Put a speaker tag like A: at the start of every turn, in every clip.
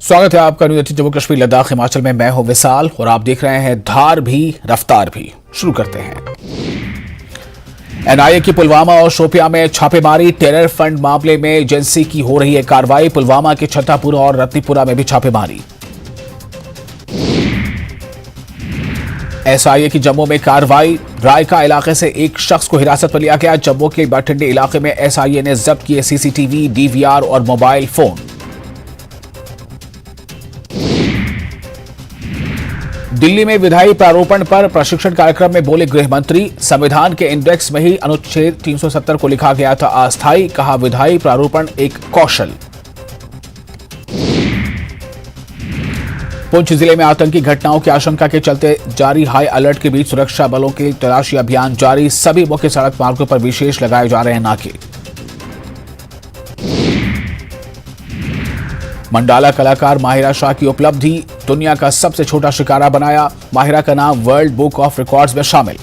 A: स्वागत है आपका न्यूज जम्मू कश्मीर लद्दाख हिमाचल में। मैं हूं विशाल और आप देख रहे हैं धार भी रफ्तार भी। शुरू करते हैं। एनआईए की पुलवामा और शोपियां में छापेमारी। टेरर फंड मामले में एजेंसी की हो रही है कार्रवाई। पुलवामा के छत्तापुरा और रत्नीपुरा में भी छापेमारी। एसआईए की जम्मू में कार्रवाई। रायका इलाके से एक शख्स को हिरासत में लिया गया। जम्मू के बठिंडे इलाके में एसआईए ने जब्त किए सीसीटीवी, डीवीआर और मोबाइल फोन। दिल्ली में विधायी प्रारूपण पर प्रशिक्षण कार्यक्रम में बोले गृह मंत्री। संविधान के इंडेक्स में ही अनुच्छेद 370 को लिखा गया था अस्थायी। कहा विधायी प्रारूपण एक कौशल। पुंछ जिले में आतंकी घटनाओं की आशंका के चलते जारी हाई अलर्ट के बीच सुरक्षा बलों के तलाशी अभियान जारी। सभी मुख्य सड़क मार्गों पर विशेष लगाए जा रहे हैं नाके। मंडाला कलाकार माहिरा शाह की उपलब्धि। दुनिया का सबसे छोटा शिकारा बनाया। माहिरा का नाम वर्ल्ड बुक ऑफ रिकॉर्ड्स में शामिल।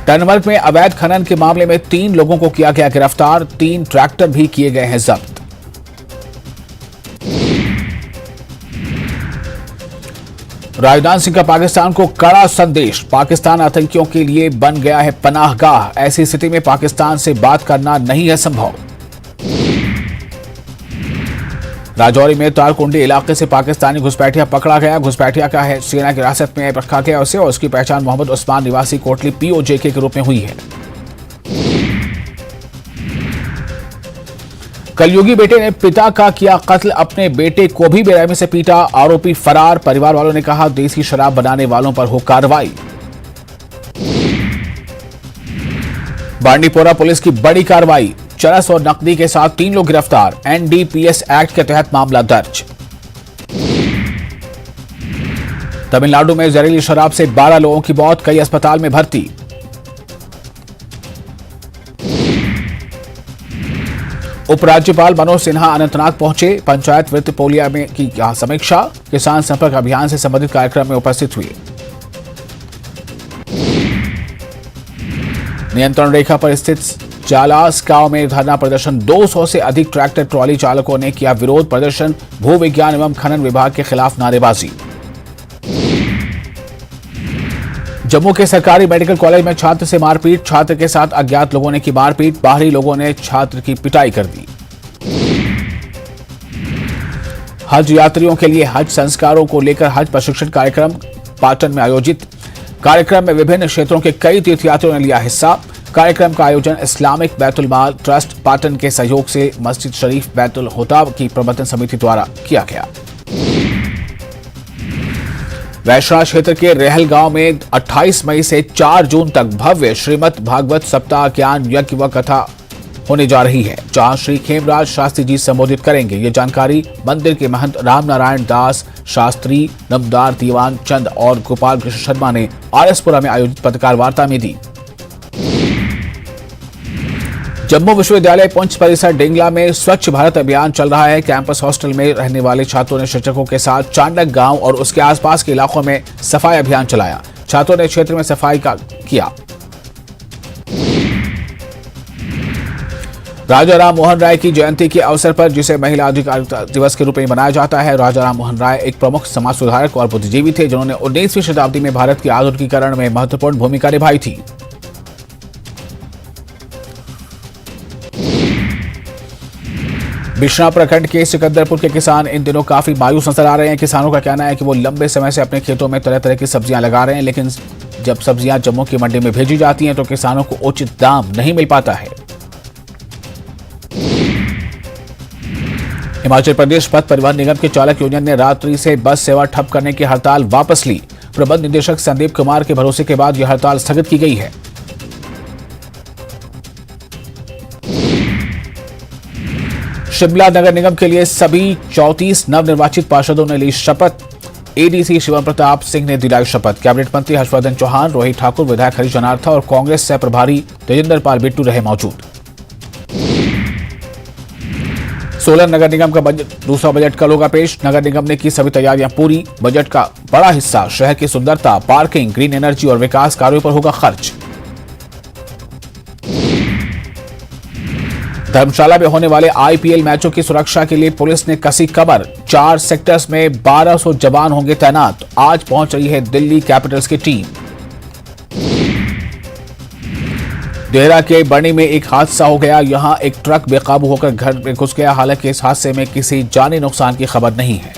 A: टनवर्क में अवैध खनन के मामले में 3 लोगों को किया गया गिरफ्तार। 3 ट्रैक्टर भी किए गए हैं जब्त। राजनाथ सिंह का पाकिस्तान को कड़ा संदेश। पाकिस्तान आतंकियों के लिए बन गया है पनाहगाह। ऐसी स्थिति में पाकिस्तान से बात करना नहीं है संभव। राजौरी में तारकुंडी इलाके से पाकिस्तानी घुसपैठिया पकड़ा गया। घुसपैठिया का है सेना की हिरासत में रखा गया उसे और उसकी पहचान मोहम्मद उस्मान निवासी कोटली पीओजेके के रूप में हुई है। कलयुगी बेटे ने पिता का किया कत्ल। अपने बेटे को भी बेरहमी से पीटा। आरोपी फरार। परिवार वालों ने कहा देसी शराब बनाने वालों पर हो कार्रवाई। बांडीपोरा पुलिस की बड़ी कार्रवाई। चरस और नकदी के साथ 3 लोग गिरफ्तार। एनडीपीएस एक्ट के तहत मामला दर्ज। तमिलनाडु में जहरीली शराब से 12 लोगों की मौत। कई अस्पताल में भर्ती। उपराज्यपाल मनोज सिन्हा अनंतनाग पहुंचे। पंचायत वित्त पोलिया में की समीक्षा। किसान संपर्क अभियान से संबंधित कार्यक्रम में उपस्थित हुए। नियंत्रण रेखा पर स्थित जालास गांव में धरना प्रदर्शन। 200 से अधिक ट्रैक्टर ट्रॉली चालकों ने किया विरोध प्रदर्शन। भू विज्ञान एवं खनन विभाग के खिलाफ नारेबाजी। जम्मू के सरकारी मेडिकल कॉलेज में छात्र से मारपीट। छात्र के साथ अज्ञात लोगों ने की मारपीट। बाहरी लोगों ने छात्र की पिटाई कर दी। हज यात्रियों के लिए हज संस्कारों को लेकर हज प्रशिक्षण कार्यक्रम पाटन में आयोजित। कार्यक्रम में विभिन्न क्षेत्रों के कई तीर्थयात्रियों ने लिया हिस्सा। कार्यक्रम का आयोजन इस्लामिक बैतुल माल ट्रस्ट पाटन के सहयोग से मस्जिद शरीफ बैतुल होताब की प्रबंधन समिति द्वारा किया गया। वैशाल क्षेत्र के रेहल गांव में 28 मई से 4 जून तक भव्य श्रीमद् भागवत सप्ताह ज्ञान यज्ञ व कथा होने जा रही है, जहां श्री खेमराज शास्त्री जी संबोधित करेंगे। ये जानकारी मंदिर के महंत रामनारायण दास शास्त्री, नमदार दीवान चंद और गोपाल कृष्ण शर्मा ने आरएसपुरा में आयोजित पत्रकार वार्ता में दी। जम्मू विश्वविद्यालय पुंछ परिसर डिंगला में स्वच्छ भारत अभियान चल रहा है। कैंपस हॉस्टल में रहने वाले छात्रों ने शिक्षकों के साथ चांडक गांव और उसके आसपास के इलाकों में सफाई अभियान चलाया। छात्रों ने क्षेत्र में सफाई का किया। राजा राम मोहन राय की जयंती के अवसर पर, जिसे महिला अधिकारिता दिवस के रूप में मनाया जाता है, राजा राम मोहन राय एक प्रमुख समाज सुधारक और बुद्धिजीवी थे, जिन्होंने 19वीं शताब्दी में भारत के आधुनिकीकरण में महत्वपूर्ण भूमिका निभाई थी। बिश्ना प्रखंड के सिकंदरपुर के किसान इन दिनों काफी मायूस नजर आ रहे हैं। किसानों का कहना है कि वो लंबे समय से अपने खेतों में तरह तरह की सब्जियां लगा रहे हैं, लेकिन जब सब्जियां जम्मू की मंडी में भेजी जाती हैं तो किसानों को उचित दाम नहीं मिल पाता है। हिमाचल प्रदेश पथ परिवहन निगम के चालक यूनियन ने रात्रि से बस सेवा ठप करने की हड़ताल वापस ली। प्रबंध निदेशक संदीप कुमार के भरोसे के बाद यह हड़ताल स्थगित की गई है। शिमला नगर निगम के लिए सभी 34 नवनिर्वाचित पार्षदों ने ली शपथ। एडीसी शिवम प्रताप सिंह ने दिलाई शपथ। कैबिनेट मंत्री हर्षवर्धन चौहान, रोहित ठाकुर, विधायक हरीश जनार्था और कांग्रेस सह प्रभारी तेजिंदर पाल बिट्टू रहे मौजूद। सोलन नगर निगम का दूसरा बजट कल होगा पेश। नगर निगम ने की सभी तैयारियां पूरी। बजट का बड़ा हिस्सा शहर की सुंदरता, पार्किंग, ग्रीन एनर्जी और विकास कार्यों पर होगा खर्च। धर्मशाला में होने वाले आईपीएल मैचों की सुरक्षा के लिए पुलिस ने कसी कमर। 4 सेक्टर्स में 1200 जवान होंगे तैनात। आज पहुंच रही है दिल्ली कैपिटल्स की टीम। देहरा के बरनी में एक हादसा हो गया। यहां एक ट्रक बेकाबू होकर घर में घुस गया। हालांकि इस हादसे में किसी जानी नुकसान की खबर नहीं है।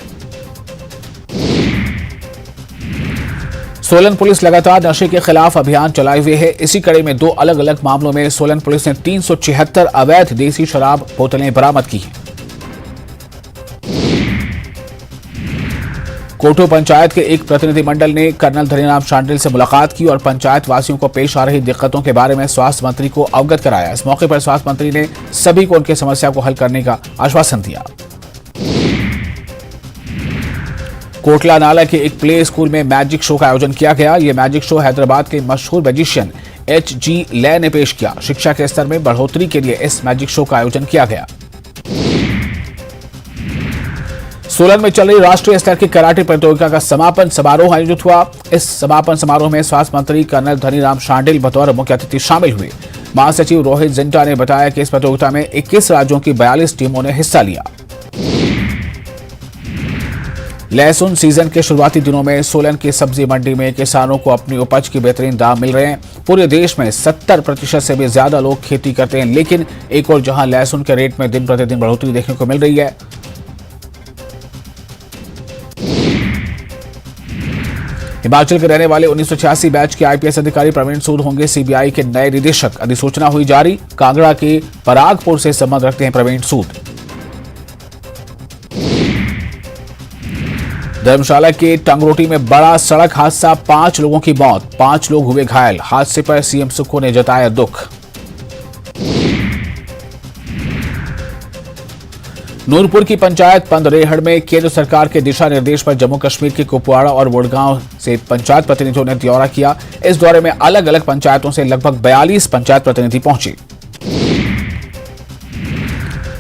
A: सोलन पुलिस लगातार नशे के खिलाफ अभियान चलाए हुए है। इसी कड़ी में 2 अलग अलग मामलों में सोलन पुलिस ने 376 अवैध देसी शराब बोतलें बरामद की हैं। कोटो पंचायत के एक प्रतिनिधिमंडल ने कर्नल धनीराम शांडिल से मुलाकात की और पंचायत वासियों को पेश आ रही दिक्कतों के बारे में स्वास्थ्य मंत्री को अवगत कराया। इस मौके पर स्वास्थ्य मंत्री ने सभी को उनकी समस्या को हल करने का आश्वासन दिया। कोटला नाला के एक प्ले स्कूल में मैजिक शो का आयोजन किया गया। यह मैजिक शो हैदराबाद के मशहूर मैजिशियन H.G. ले ने पेश किया। शिक्षा के स्तर में बढ़ोतरी के लिए इस मैजिक शो का आयोजन किया गया। सोलन में चल रही राष्ट्रीय स्तर की कराटे प्रतियोगिता का समापन समारोह आयोजित हुआ। इस समापन समारोह में स्वास्थ्य मंत्री कर्नल धनीराम शांडिल बतौर मुख्य अतिथि शामिल हुए। महासचिव रोहित जिंटा ने बताया कि इस प्रतियोगिता में 21 राज्यों की 42 टीमों ने हिस्सा लिया। लहसुन सीजन के शुरुआती दिनों में सोलन की सब्जी मंडी में किसानों को अपनी उपज के बेहतरीन दाम मिल रहे हैं। पूरे देश में 70% से भी ज्यादा लोग खेती करते हैं, लेकिन एक और जहां लहसुन के रेट में दिन प्रतिदिन बढ़ोतरी देखने को मिल रही है। हिमाचल के रहने वाले 1986 बैच के आईपीएस अधिकारी प्रवीण सूद होंगे सीबीआई के नए निदेशक। अधिसूचना हुई जारी। कांगड़ा के परागपुर से संबंध रखते हैं प्रवीण सूद। धर्मशाला के टंगरोटी में बड़ा सड़क हादसा, 5 लोगों की मौत, 5 लोग हुए घायल। हादसे पर सीएम सुक्खू ने जताया दुख। नूरपुर की पंचायत पंदरेहड़ में केंद्र सरकार के दिशा निर्देश पर जम्मू कश्मीर के कुपवाड़ा और वडगांव से पंचायत प्रतिनिधियों ने दौरा किया। इस दौरे में अलग अलग पंचायतों से लगभग 42 पंचायत प्रतिनिधि पहुंचे।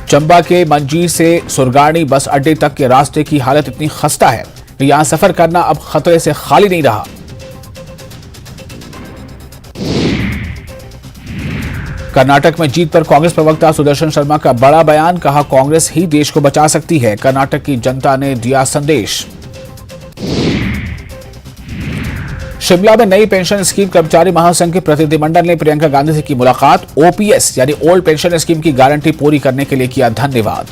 A: चंबा के मंजीर से सुरगानी बस अड्डे तक के रास्ते की हालत इतनी खस्ता है कि यहां सफर करना अब खतरे से खाली नहीं रहा। कर्नाटक में जीत पर कांग्रेस प्रवक्ता सुदर्शन शर्मा का बड़ा बयान, कहा कांग्रेस ही देश को बचा सकती है। कर्नाटक की जनता ने दिया संदेश। शिमला में नई पेंशन स्कीम कर्मचारी महासंघ के प्रतिनिधिमंडल ने प्रियंका गांधी से की मुलाकात। ओपीएस यानी ओल्ड पेंशन स्कीम की गारंटी पूरी करने के लिए किया धन्यवाद।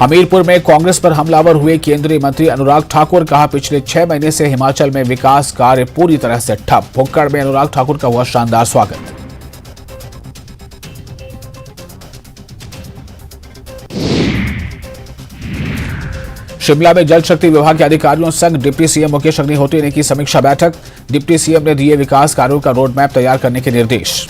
A: हमीरपुर में कांग्रेस पर हमलावर हुए केंद्रीय मंत्री अनुराग ठाकुर, कहा पिछले 6 महीने से हिमाचल में विकास कार्य पूरी तरह से ठप। भुक्कड़ में अनुराग ठाकुर का हुआ शानदार स्वागत। शिमला में जल शक्ति विभाग के अधिकारियों संग डिप्टी सीएम मुकेश अग्निहोत्री ने की समीक्षा बैठक। डिप्टी सीएम ने दिए विकास कार्यों का रोड मैप तैयार करने के निर्देश।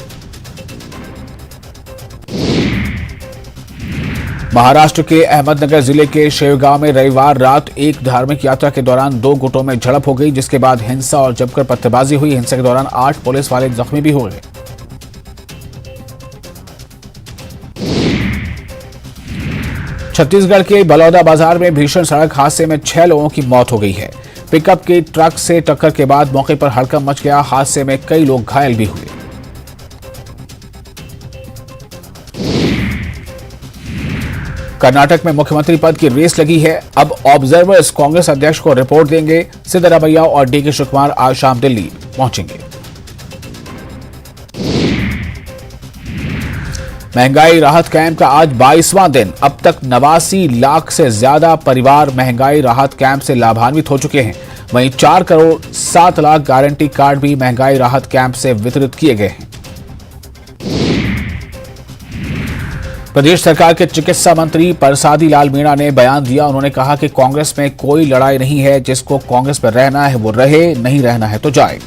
A: महाराष्ट्र के अहमदनगर जिले के शेवगांव में रविवार रात एक धार्मिक यात्रा के दौरान 2 गुटों में झड़प हो गई, जिसके बाद हिंसा और जमकर पत्थरबाजी हुई। हिंसा के दौरान 8 पुलिस वाले जख्मी भी हो गए। छत्तीसगढ़ के बलौदा बाजार में भीषण सड़क हादसे में 6 लोगों की मौत हो गई है। पिकअप की ट्रक से टक्कर के बाद मौके पर हड़कंप मच गया। हादसे में कई लोग घायल भी हुए। कर्नाटक में मुख्यमंत्री पद की रेस लगी है। अब ऑब्जर्वर्स कांग्रेस अध्यक्ष को रिपोर्ट देंगे। सिद्धरामैया और डीके शिवकुमार आज शाम दिल्ली पहुंचेंगे। महंगाई राहत कैंप का आज 22वां दिन। अब तक 89 लाख से ज्यादा परिवार महंगाई राहत कैंप से लाभान्वित हो चुके हैं। वहीं 4 करोड़ 7 लाख गारंटी कार्ड भी महंगाई राहत कैंप से वितरित किए गए हैं। प्रदेश सरकार के चिकित्सा मंत्री परसादी लाल मीणा ने बयान दिया। उन्होंने कहा कि कांग्रेस में कोई लड़ाई नहीं है। जिसको कांग्रेस में रहना है वो रहे, नहीं रहना है तो जाए।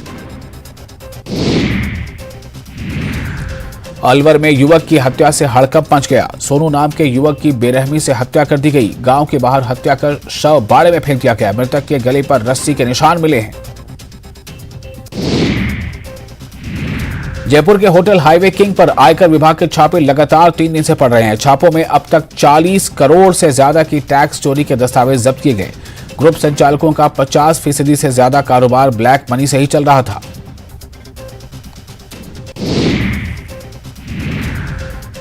A: अलवर में युवक की हत्या से हड़कंप मच गया। सोनू नाम के युवक की बेरहमी से हत्या कर दी गई। गांव के बाहर हत्या कर शव बाड़े में फेंक दिया गया। मृतक के गले पर रस्सी के निशान मिले हैं। जयपुर के होटल हाईवे किंग पर आयकर विभाग के छापे लगातार 3 दिन से पड़ रहे हैं। छापों में अब तक 40 करोड़ से ज्यादा की टैक्स चोरी के दस्तावेज जब्त किए गए। ग्रुप संचालकों का 50% से ज्यादा कारोबार ब्लैक मनी से ही चल रहा था।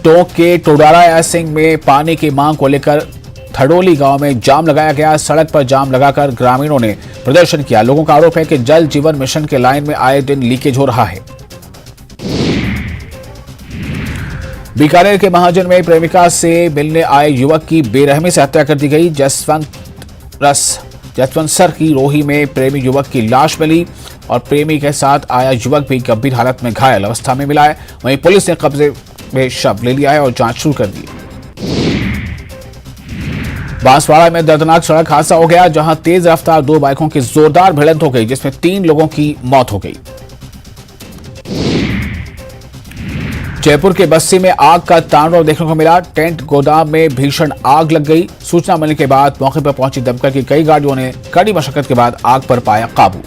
A: टोंक के टोडारा सिंह में पानी की मांग को लेकर थडोली गांव में जाम लगाया गया। सड़क पर जाम लगाकर ग्रामीणों ने प्रदर्शन किया। लोगों का आरोप है कि जल जीवन मिशन के लाइन में आए दिन लीकेज हो रहा है। बीकानेर के महाजन में प्रेमिका से मिलने आए युवक की बेरहमी से हत्या कर दी गई। जसवंत सर की रोही में प्रेमी युवक की लाश मिली और प्रेमी के साथ आया युवक भी गंभीर हालत में घायल अवस्था में मिला है। वहीं पुलिस ने कब्जे में शव ले लिया है और जांच शुरू कर दी है। बांसवाड़ा में दर्दनाक सड़क हादसा हो गया, जहां तेज रफ्तार दो बाइकों की जोरदार भिड़ंत हो गई, जिसमें 3 लोगों की मौत हो गई। जयपुर के बस्सी में आग का तांडव देखने को मिला। टेंट गोदाम में भीषण आग लग गई। सूचना मिलने के बाद मौके पर पहुंची दमकल की कई गाड़ियों ने कड़ी मशक्कत के बाद आग पर पाया काबू।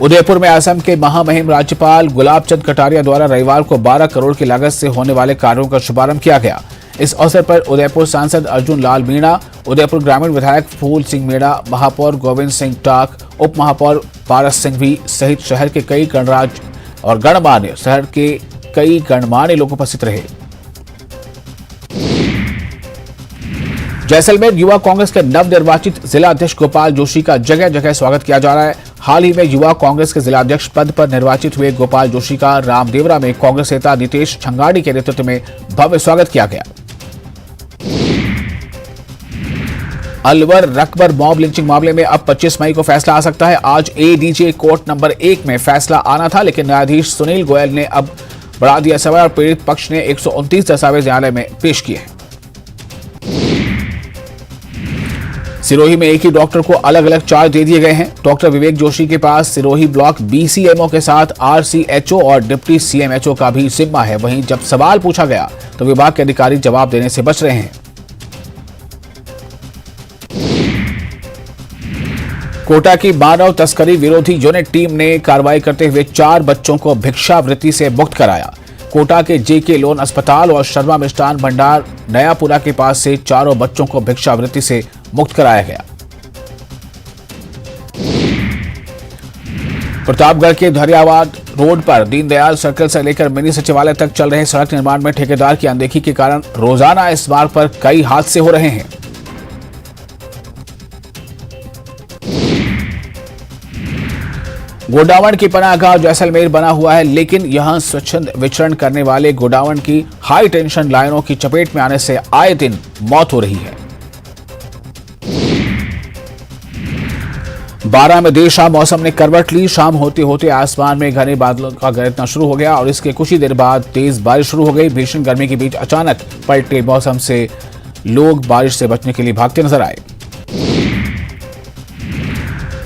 A: उदयपुर में असम के महामहिम राज्यपाल गुलाब चंद कटारिया द्वारा रविवार को 12 करोड़ की लागत से होने वाले कार्यों का शुभारंभ किया गया। इस अवसर पर उदयपुर सांसद अर्जुन लाल मीणा, उदयपुर ग्रामीण विधायक फूल सिंह मीणा, महापौर गोविंद सिंह टाक, उप महापौर पारस सिंघवी सहित शहर के कई गणमान्य लोग उपस्थित रहे। जैसलमेर युवा कांग्रेस के नवनिर्वाचित जिला अध्यक्ष गोपाल जोशी का जगह जगह स्वागत किया जा रहा है। हाल ही में युवा कांग्रेस के जिला अध्यक्ष पद पर निर्वाचित हुए गोपाल जोशी का रामदेवरा में कांग्रेस नेता नीतीश छंगाड़ी के नेतृत्व में भव्य स्वागत किया गया। अलवर रकबर मॉब लिंचिंग मामले में अब 25 मई को फैसला आ सकता है। आज एडीजे कोर्ट नंबर 1 में फैसला आना था, लेकिन न्यायाधीश सुनील गोयल ने अब बढ़ा दिया समय और पीड़ित पक्ष ने 129 दस्तावेज न्यायालय में पेश किए हैं। सिरोही में एक ही डॉक्टर को अलग अलग चार्ज दे दिए गए हैं। डॉक्टर विवेक जोशी के पास सिरोही ब्लॉक बीसीएमओ के साथ आरसीएचओ और डिप्टी सीएमएचओ का भी जिम्मा है। वहीं जब सवाल पूछा गया तो विभाग के अधिकारी जवाब देने से बच रहे हैं। कोटा की मानव तस्करी विरोधी यूनिट टीम ने कार्रवाई करते हुए 4 बच्चों को भिक्षावृत्ति से मुक्त कराया। कोटा के जेके लोन अस्पताल और शर्मा मिष्ठान भंडार नयापुरा के पास से चारों बच्चों को भिक्षावृत्ति से मुक्त कराया गया। प्रतापगढ़ के धरियावाद रोड पर दीनदयाल सर्कल से लेकर मिनी सचिवालय तक चल रहे सड़क निर्माण में ठेकेदार की अनदेखी के कारण रोजाना इस मार्ग पर कई हादसे हो रहे हैं। गोडावण की पनाहगाह जैसलमेर बना हुआ है, लेकिन यहां स्वच्छंद विचरण करने वाले गोडावण की हाई टेंशन लाइनों की चपेट में आने से आए दिन मौत हो रही है। 12 में देर शाम मौसम ने करवट ली। शाम होते होते आसमान में घने बादलों का गरजना शुरू हो गया और इसके कुछ ही देर बाद तेज बारिश शुरू हो गई। भीषण गर्मी के बीच अचानक पलटे मौसम से लोग बारिश से बचने के लिए भागते नजर आए।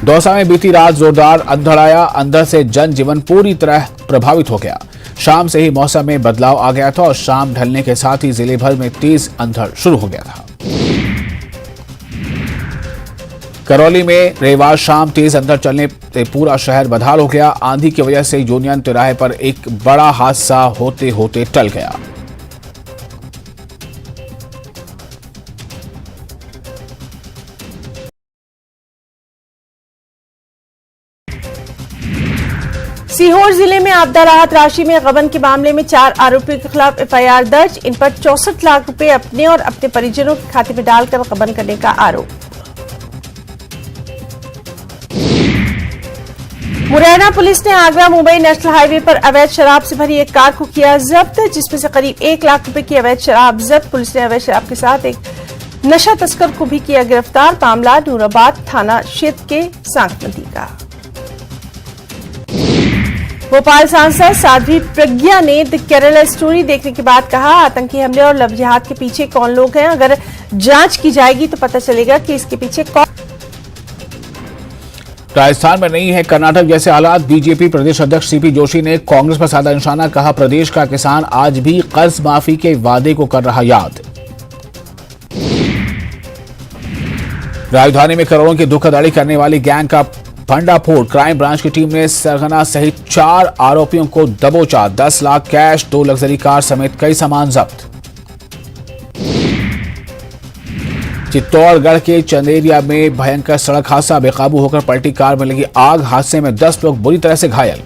A: दौसा में बीती रात जोरदार अंधड़ आया। अंधड़ से जनजीवन पूरी तरह प्रभावित हो गया। शाम से ही मौसम में बदलाव आ गया था और शाम ढलने के साथ ही जिले भर में तेज अंधड़ शुरू हो गया था। करौली में रविवार शाम तेज अंधड़ चलने से पूरा शहर बदहाल हो गया। आंधी की वजह से यूनियन तिराहे पर एक बड़ा हादसा होते होते टल गया।
B: सीहोर जिले में आपदा राहत राशि में गबन के मामले में 4 आरोपियों के खिलाफ एफआईआर दर्ज। इन पर 64 लाख रुपए अपने और अपने परिजनों के खाते में डालकर गबन करने का आरोप। मुरैना पुलिस ने आगरा मुंबई नेशनल हाईवे पर अवैध शराब से भरी एक कार को किया जब्त, जिसमें से करीब 1 लाख रुपए की अवैध शराब जब्त। पुलिस ने अवैध शराब के साथ एक नशा तस्कर को भी किया गिरफ्तार। मामला नूराबाद थाना क्षेत्र के सांक नदी का। भोपाल सांसद साध्वी प्रज्ञा ने द केरला स्टोरी देखने के बाद कहा, आतंकी हमले और लव जिहाद के पीछे कौन लोग हैं। अगर जांच की जाएगी तो पता चलेगा कि इसके पीछे कौन।
A: राजस्थान में नहीं है कर्नाटक जैसे हालात। बीजेपी प्रदेश अध्यक्ष सीपी जोशी ने कांग्रेस पर साधा निशाना। कहा, प्रदेश का किसान आज भी कर्ज माफी के वादे को कर रहा याद। राजधानी में करोड़ों की धोखाधड़ी करने वाली गैंग का भंडाफोड़। क्राइम ब्रांच की टीम ने सरगना सहित 4 आरोपियों को दबोचा। 10 लाख कैश, 2 लग्जरी कार समेत कई सामान जब्त। चित्तौड़गढ़ के चंदेरिया में भयंकर सड़क हादसा। बेकाबू होकर पलटी कार में लगी आग। हादसे में 10 लोग बुरी तरह से घायल।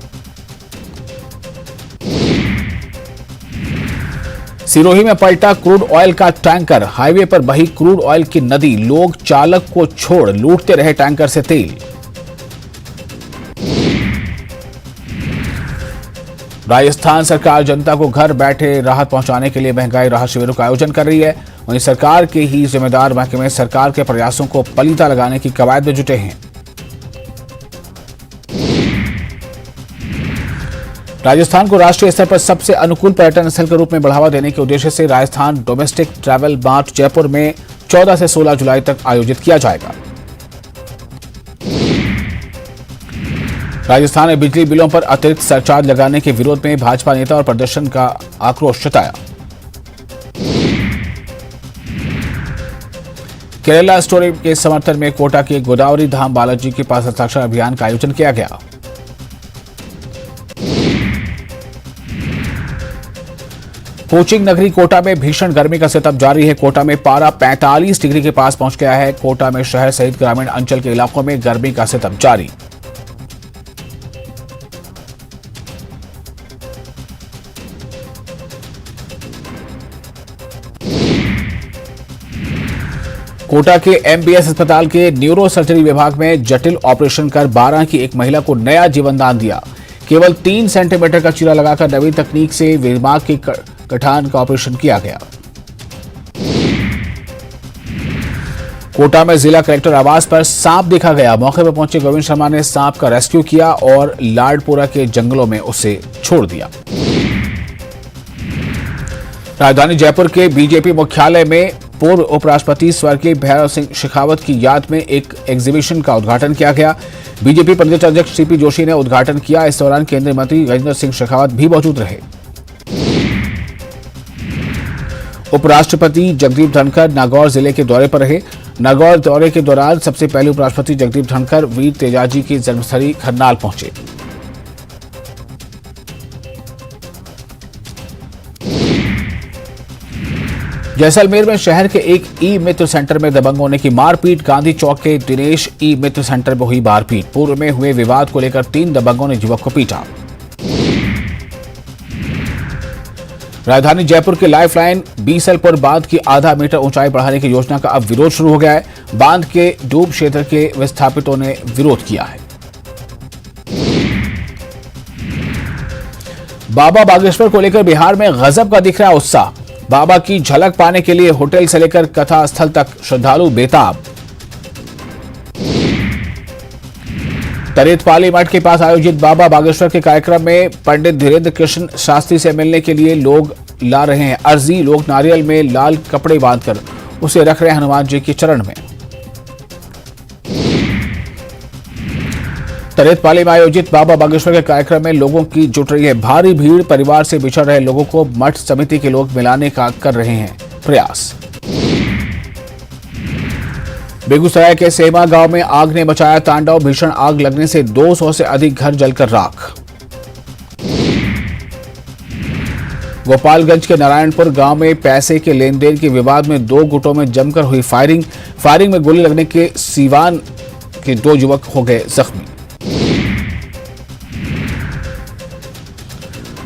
A: सिरोही में पलटा क्रूड ऑयल का टैंकर, हाईवे पर बही क्रूड ऑयल की नदी, लोग चालक को छोड़ लूटते रहे टैंकर से तेल। राजस्थान सरकार जनता को घर बैठे राहत पहुंचाने के लिए महंगाई राहत शिविरों का आयोजन कर रही है। वहीं सरकार के ही जिम्मेदार महकमे सरकार के प्रयासों को पलीता लगाने की कवायद में जुटे हैं। राजस्थान को राष्ट्रीय स्तर पर सबसे अनुकूल पर्यटन स्थल के रूप में बढ़ावा देने के उद्देश्य से Rajasthan domestic travel mart Jaipur में 14 से 16 जुलाई तक आयोजित किया जाएगा। राजस्थान में बिजली बिलों पर अतिरिक्त सरचार्ज लगाने के विरोध में भाजपा नेता और प्रदर्शन का आक्रोश जताया। केरला स्टोरी के समर्थन में कोटा के गोदावरी धाम बालाजी के पास हस्ताक्षर अभियान का आयोजन किया गया। कोचिंग नगरी कोटा में भीषण गर्मी का सितम जारी है। कोटा में पारा 45 डिग्री के पास पहुंच गया है। कोटा में शहर सहित ग्रामीण अंचल के इलाकों में गर्मी का सितम जारी। कोटा के एमबीएस अस्पताल के न्यूरो सर्जरी विभाग में जटिल ऑपरेशन कर 12 की एक महिला को नया जीवन दान दिया। केवल 3 सेंटीमीटर का चीरा लगाकर नवीन तकनीक से दिमाग के गठान का ऑपरेशन किया गया। कोटा में जिला कलेक्टर आवास पर सांप देखा गया। मौके पर पहुंचे गोविंद शर्मा ने सांप का रेस्क्यू किया और लाडपुरा के जंगलों में उसे छोड़ दिया। राजधानी जयपुर के बीजेपी मुख्यालय में पूर्व उपराष्ट्रपति स्वर्गीय भैरव सिंह शेखावत की याद में एक एग्जीबिशन का उद्घाटन किया गया। बीजेपी प्रदेश अध्यक्ष सीपी जोशी ने उद्घाटन किया। इस दौरान केंद्रीय मंत्री गजेंद्र सिंह शेखावत भी मौजूद रहे। उपराष्ट्रपति जगदीप धनखड़ नागौर जिले के दौरे पर रहे। नागौर दौरे के दौरान सबसे पहले उपराष्ट्रपति जगदीप धनखड़ वीर तेजाजी की जन्मस्थली खरनाल पहुंचे। जैसलमेर में शहर के एक ई मित्र सेंटर में दबंगों ने की मारपीट। गांधी चौक के दिनेश ई मित्र सेंटर में हुई मारपीट। पूर्व में हुए विवाद को लेकर 3 दबंगों ने युवक को पीटा। राजधानी जयपुर के लाइफलाइन बीसलपुर बांध की आधा मीटर ऊंचाई बढ़ाने की योजना का अब विरोध शुरू हो गया है। बांध के डूब क्षेत्र के विस्थापितों ने विरोध किया है। बाबा बागेश्वर को लेकर बिहार में गजब का दिख रहा है उत्साह। बाबा की झलक पाने के लिए होटल से लेकर कथा स्थल तक श्रद्धालु बेताब। तरेतपाली मठ के पास आयोजित बाबा बागेश्वर के कार्यक्रम में पंडित धीरेन्द्र कृष्ण शास्त्री से मिलने के लिए लोग ला रहे हैं अर्जी। लोग नारियल में लाल कपड़े बांधकर उसे रख रहे हैं हनुमान जी के चरण में। तरेतपाली में आयोजित बाबा बागेश्वर के कार्यक्रम में लोगों की जुट रही है भारी भीड़। परिवार से बिछड़ रहे लोगों को मठ समिति के लोग मिलाने का कर रहे हैं प्रयास। बेगूसराय के सेमा गांव में आग ने मचाया तांडव। भीषण आग लगने से 200 से अधिक घर जलकर राख। गोपालगंज के नारायणपुर गांव में पैसे के लेन देन के विवाद में 2 गुटों में जमकर हुई फायरिंग में गोली लगने के सीवान के 2 युवक हो गए जख्मी।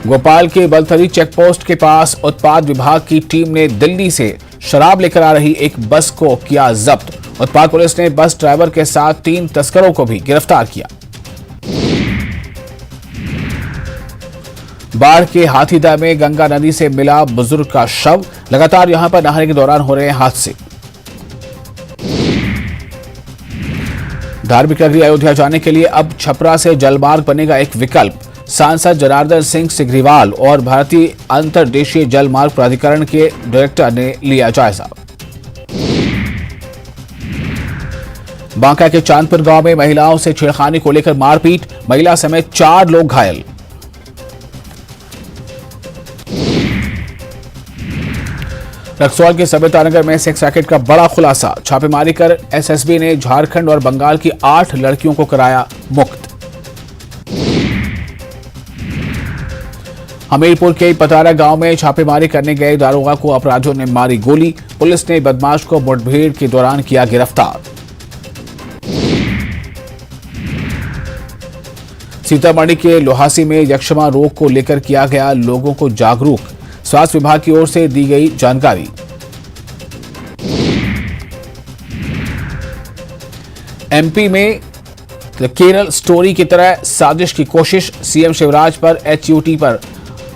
A: भोपाल के बलथरी चेकपोस्ट के पास उत्पाद विभाग की टीम ने दिल्ली से शराब लेकर आ रही एक बस को किया जब्त। उत्पाद पुलिस ने बस ड्राइवर के साथ 3 तस्करों को भी गिरफ्तार किया। बाढ़ के हाथीदह में गंगा नदी से मिला बुजुर्ग का शव। लगातार यहां पर नहाने के दौरान हो रहे हैं हादसे। धार्मिक नगरी अयोध्या जाने के लिए अब छपरा से जलमार्ग बनेगा एक विकल्प। सांसद जनार्दन सिंह सिग्रीवाल और भारतीय अंतर्देशीय जलमार्ग प्राधिकरण के डायरेक्टर ने लिया जायजा। बांका के चांदपुर गांव में महिलाओं से छेड़खानी को लेकर मारपीट। महिला समेत 4 लोग घायल। रक्सौल के सभ्यतानगर में सेक्स रैकेट का बड़ा खुलासा। छापेमारी कर एसएसबी ने झारखंड और बंगाल की 8 लड़कियों को कराया मुक्त। हमीरपुर के पतारा गांव में छापेमारी करने गए दारोगा को अपराधियों ने मारी गोली। पुलिस ने बदमाश को मुठभेड़ के दौरान किया गिरफ्तार। सीतामढ़ी के लोहासी में यक्ष्मा रोग को लेकर किया गया लोगों को जागरूक। स्वास्थ्य विभाग की ओर से दी गई जानकारी। एमपी में केरल स्टोरी की तरह साजिश की कोशिश, सीएम शिवराज पर एचयूटी पर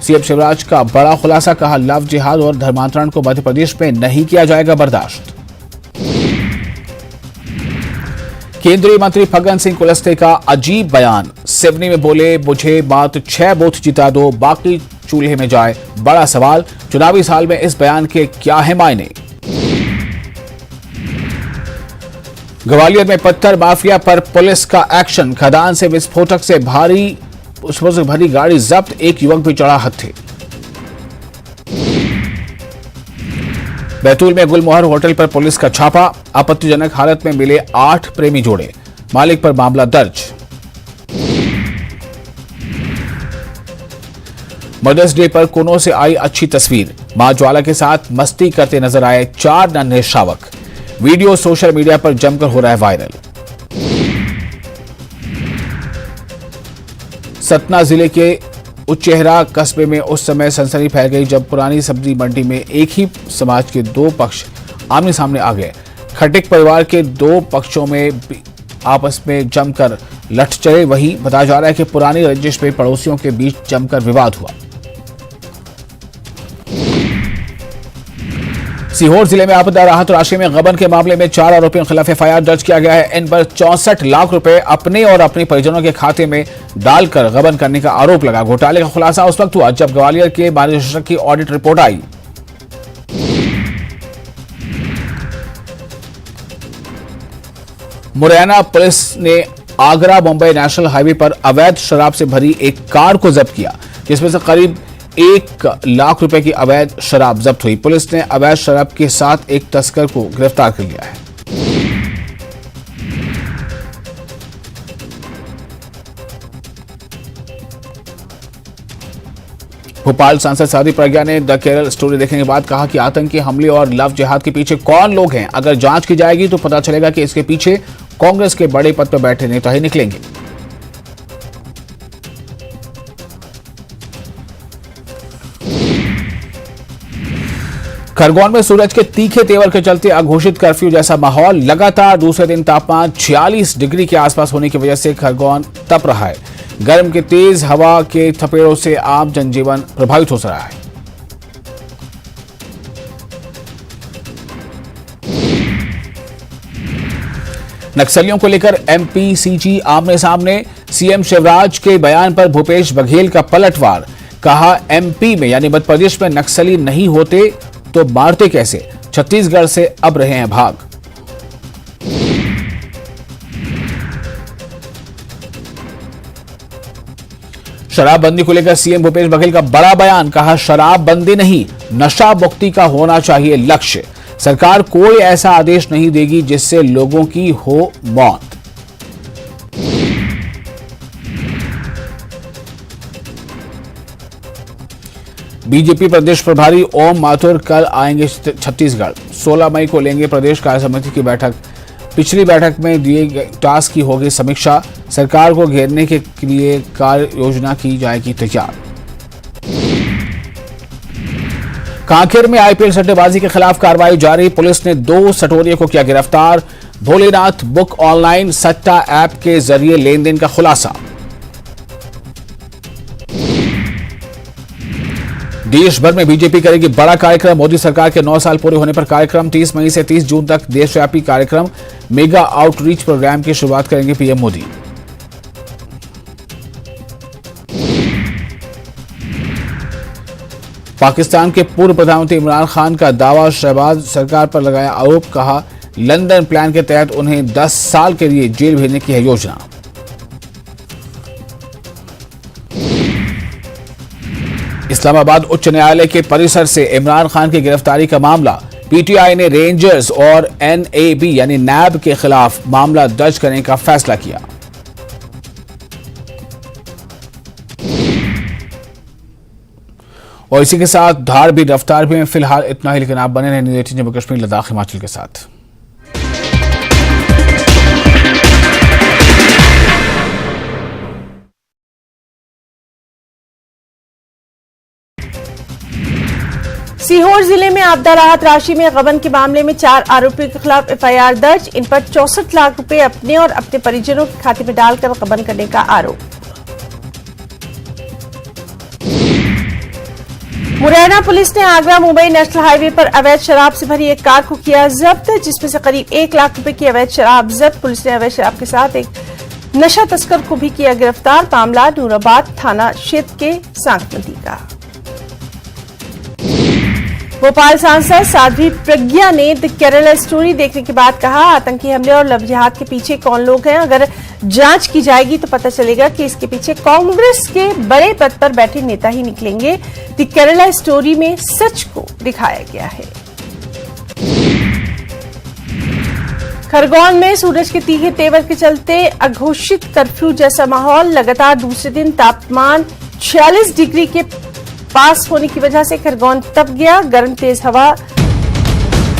A: सीएम शिवराज का बड़ा खुलासा, कहा लव जिहाद और धर्मांतरण को मध्य प्रदेश में नहीं किया जाएगा बर्दाश्त। केंद्रीय मंत्री फग्गन सिंह कुलस्ते का अजीब बयान, सिवनी में बोले मुझे मात्र 6 बूथ जिता दो बाकी चूल्हे में जाए, बड़ा सवाल, चुनावी साल में इस बयान के क्या है मायने। ग्वालियर में पत्थर माफिया पर पुलिस का एक्शन, खदान से विस्फोटक से भरी गाड़ी जब्त, एक युवक भी चढ़ा हत्थे। बैतूल में गुलमोहर होटल पर पुलिस का छापा, आपत्तिजनक हालत में मिले 8 प्रेमी जोड़े, मालिक पर मामला दर्ज। मदर्स डे पर कुनो से आई अच्छी तस्वीर, मां ज्वाला के साथ मस्ती करते नजर आए 4 नन्हे शावक, वीडियो सोशल मीडिया पर जमकर हो रहा है वायरल। सतना जिले के उच्चेहरा कस्बे में उस समय सनसनी फैल गई जब पुरानी सब्जी मंडी में एक ही समाज के 2 पक्ष आमने सामने आ गए। खटिक परिवार के 2 पक्षों में आपस में जमकर लठ चले। वहीं बताया जा रहा है कि पुरानी रंजिश में पड़ोसियों के बीच जमकर विवाद हुआ। सीहोर जिले में आपदा राहत राशि में गबन के मामले में 4 आरोपियों के खिलाफ एफआईआर दर्ज किया गया है। इन पर 64 लाख रुपए अपने और अपने परिजनों के खाते में डालकर गबन करने का आरोप लगा। घोटाले का खुलासा उस वक्त हुआ जब ग्वालियर के महानिदेशक की ऑडिट रिपोर्ट आई। मुरैना पुलिस ने आगरा मुंबई नेशनल हाईवे पर अवैध शराब से भरी एक कार को जब्त किया, जिसमें से करीब 1 लाख रुपए की अवैध शराब जब्त हुई। पुलिस ने अवैध शराब के साथ एक तस्कर को गिरफ्तार कर लिया है। भोपाल सांसद साध्वी प्रज्ञा ने द केरल स्टोरी देखने के बाद कहा कि आतंकी हमले और लव जिहाद के पीछे कौन लोग हैं, अगर जांच की जाएगी तो पता चलेगा कि इसके पीछे कांग्रेस के बड़े पद पर बैठे नेता ही निकलेंगे। खरगोन में सूरज के तीखे तेवर के चलते अघोषित कर्फ्यू जैसा माहौल, लगातार दूसरे दिन तापमान 46 डिग्री के आसपास होने की वजह से खरगोन तप रहा है। गर्म के तेज हवा के थपेड़ों से आम जनजीवन प्रभावित हो रहा है। नक्सलियों को लेकर एमपीसीजी आमने सामने, सीएम शिवराज के बयान पर भूपेश बघेल का पलटवार, कहा एमपी में यानी मध्य प्रदेश में नक्सली नहीं होते तो मारते कैसे, छत्तीसगढ़ से अब रहे हैं भाग। शराबबंदी को लेकर सीएम भूपेश बघेल का बड़ा बयान, कहा शराबबंदी नहीं नशा मुक्ति का होना चाहिए लक्ष्य, सरकार कोई ऐसा आदेश नहीं देगी जिससे लोगों की हो मौत। बीजेपी प्रदेश प्रभारी ओम माथुर कल आएंगे छत्तीसगढ़, 16 मई को लेंगे प्रदेश कार्य समिति की बैठक। पिछली बैठक में दिए गए टास्क की होगी समीक्षा, सरकार को घेरने के लिए कार्य योजना की जाएगी तैयार। कांकेर में आईपीएल सट्टेबाजी के खिलाफ कार्रवाई जारी, पुलिस ने 2 सटोरियों को किया गिरफ्तार। भोलेनाथ बुक ऑनलाइन सट्टा ऐप के जरिए लेनदेन का खुलासा। देश भर में बीजेपी करेगी बड़ा कार्यक्रम, मोदी सरकार के 9 साल पूरे होने पर कार्यक्रम, 30 मई से 30 जून तक देशव्यापी कार्यक्रम, मेगा आउटरीच प्रोग्राम की शुरुआत करेंगे पीएम मोदी। पाकिस्तान के पूर्व प्रधानमंत्री इमरान खान का दावा, शहबाज सरकार पर लगाया आरोप, कहा लंदन प्लान के तहत उन्हें 10 साल के लिए जेल भेजने की है योजना। इस्लामाबाद उच्च न्यायालय के परिसर से इमरान खान की गिरफ्तारी का मामला, पीटीआई ने रेंजर्स और एनएबी यानी नैब के खिलाफ मामला दर्ज करने का फैसला किया। और इसी के साथ धार भी रफ्तार भी में फिलहाल इतना ही, लेकिन आप बने रहे न्यूज़ 18 जम्मू कश्मीर लद्दाख हिमाचल के साथ।
B: सीहोर जिले में आपदा राहत राशि में गबन के मामले में 4 आरोपियों के खिलाफ एफआईआर दर्ज। इन पर 64 लाख रुपए अपने और अपने परिजनों के खाते में डालकर गबन करने का आरोप। मुरैना पुलिस ने आगरा मुंबई नेशनल हाईवे पर अवैध शराब से भरी एक कार को किया जब्त, जिसमें से करीब 1 लाख रुपए की अवैध शराब जब्त। पुलिस ने अवैध शराब के साथ एक नशा तस्कर को भी किया गिरफ्तार। मामला नूराबाद थाना क्षेत्र के सांक नदी का। भोपाल सांसद साध्वी प्रज्ञा ने द केरला स्टोरी देखने के बाद कहा, आतंकी हमले और लव जिहाद के पीछे कौन लोग हैं। अगर जांच की जाएगी तो पता चलेगा कि इसके पीछे कांग्रेस के बड़े पद पर बैठे नेता ही निकलेंगे। द केरला स्टोरी में सच को दिखाया गया है। खरगोन में सूरज के तीखे तेवर के चलते अघोषित कर्फ्यू जैसा माहौल। लगातार दूसरे दिन तापमान 46 डिग्री के पास होने की वजह से खरगोन तप गया। गर्म तेज हवा